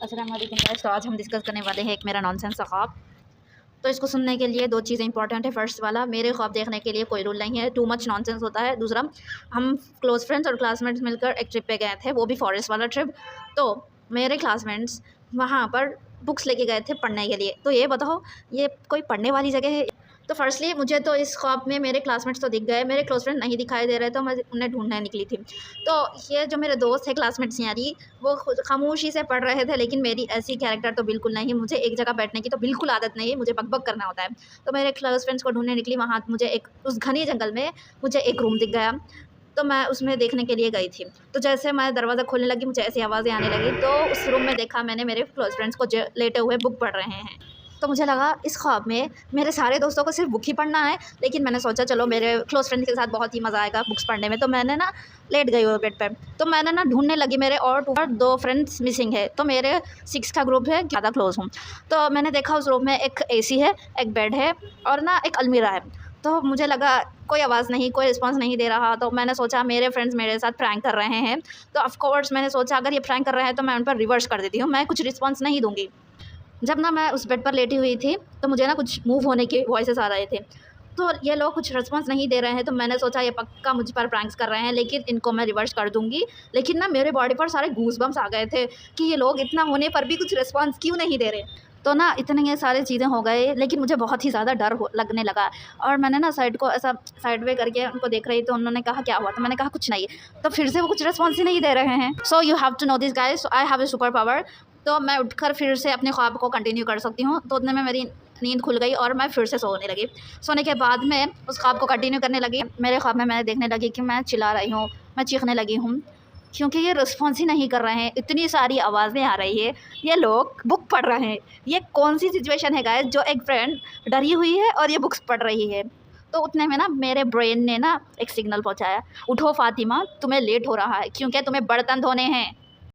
अस्सलाम वालेकुम गाइस। तो आज हम डिस्कस करने वाले हैं एक मेरा नॉनसेंस सा ख्वाब। तो इसको सुनने के लिए दो चीज़ें इंपॉर्टेंट है। फर्स्ट वाला, मेरे ख्वाब देखने के लिए कोई रूल नहीं है, टू मच नॉनसेंस होता है। दूसरा, हम क्लोज फ्रेंड्स और क्लासमेट्स मिलकर एक ट्रिप पे गए थे, वो भी फॉरेस्ट वाला ट्रिप। तो मेरे क्लासमेट्स वहाँ पर बुक्स लेके गए थे पढ़ने के लिए। तो ये बताओ, ये कोई पढ़ने वाली जगह है? तो फर्स्टली मुझे तो इस ख्वाब में मेरे क्लासमेट्स तो दिख गए, मेरे क्लोज फ्रेंड नहीं दिखाई दे रहे, तो मैं उन्हें ढूंढने निकली थी। तो ये जो मेरे दोस्त थे क्लासमेट्स यारी, वो खुद खामोशी से पढ़ रहे थे, लेकिन मेरी ऐसी कैरेक्टर तो बिल्कुल नहीं। मुझे एक जगह बैठने की तो बिल्कुल आदत नहीं है, मुझे बक-बक करना होता है। तो मेरे क्लोज फ्रेंड्स को ढूंढने निकली, वहाँ मुझे एक उस घने जंगल में मुझे एक रूम दिख गया। तो मैं उसमें देखने के लिए गई थी। तो जैसे मैं दरवाज़ा खोलने लगी, मुझे ऐसी आवाज़ें आने लगी। तो उस रूम में देखा मैंने मेरे क्लोज फ्रेंड्स को लेटे हुए बुक पढ़ रहे हैं। तो मुझे लगा इस ख्वाब में मेरे सारे दोस्तों को सिर्फ बुक ही पढ़ना है, लेकिन मैंने सोचा चलो मेरे क्लोज फ्रेंड्स के साथ बहुत ही मज़ा आएगा बुक्स पढ़ने में। तो मैंने ना लेट गई वो बेड पे। तो मैंने ना ढूंढने लगी, मेरे और दो फ्रेंड्स मिसिंग है। तो मेरे 6 का ग्रुप है, ज़्यादा क्लोज हूँ। तो मैंने देखा उस रूम में एक एसी है, एक बेड है और ना एक अलमीरा है। तो मुझे लगा कोई आवाज़ नहीं, कोई रिस्पॉन्स नहीं दे रहा। तो मैंने सोचा मेरे फ्रेंड्स मेरे साथ प्रैंक कर रहे हैं। तो ऑफ कोर्स मैंने सोचा अगर ये प्रैंक कर रहे हैं तो मैं उन पर रिवर्स कर देती हूँ, मैं कुछ रिस्पॉन्स नहीं दूँगी। जब ना मैं उस बेड पर लेटी हुई थी, तो मुझे ना कुछ मूव होने के वॉइसेस आ रहे थे। तो ये लोग कुछ रिस्पॉन्स नहीं दे रहे हैं, तो मैंने सोचा ये पक्का मुझ पर प्रैंक्स कर रहे हैं, लेकिन इनको मैं रिवर्स कर दूँगी। लेकिन ना मेरे बॉडी पर सारे गूज़बम्प्स आ गए थे कि ये लोग इतना होने पर भी कुछ रिस्पॉन्स क्यों नहीं दे रहे। तो ना इतने ये सारी चीज़ें हो गए, लेकिन मुझे बहुत ही ज़्यादा डर लगने लगा। और मैंने ना साइड को ऐसा साइड वे करके उनको देख रही, तो उन्होंने कहा क्या हुआ? तो मैंने कहा कुछ नहीं। तो फिर से वो कुछ रिस्पॉन्स ही नहीं दे रहे हैं। So you have to know this guys, I have a super power. तो मैं उठकर फिर से अपने ख्वाब को कंटिन्यू कर सकती हूँ। तो उतने में मेरी नींद खुल गई और मैं फिर से सोने लगी। सोने के बाद मैं उस ख्वाब को कंटिन्यू करने लगी। मेरे ख्वाब में मैंने देखने लगी कि मैं चिल्ला रही हूँ, मैं चीखने लगी हूँ, क्योंकि ये रिस्पॉन्स ही नहीं कर रहे हैं। इतनी सारी आवाज़ें आ रही है, ये लोग बुक पढ़ रहे हैं। ये कौन सी सिचुएशन है गाइस, जो एक फ्रेंड डरी हुई है और ये बुक्स पढ़ रही है। तो उतने में ना मेरे ब्रेन ने ना एक सिग्नल पहुँचाया, उठो फ़ातिमा, तुम्हें लेट हो रहा है क्योंकि तुम्हें बर्तन धोने हैं।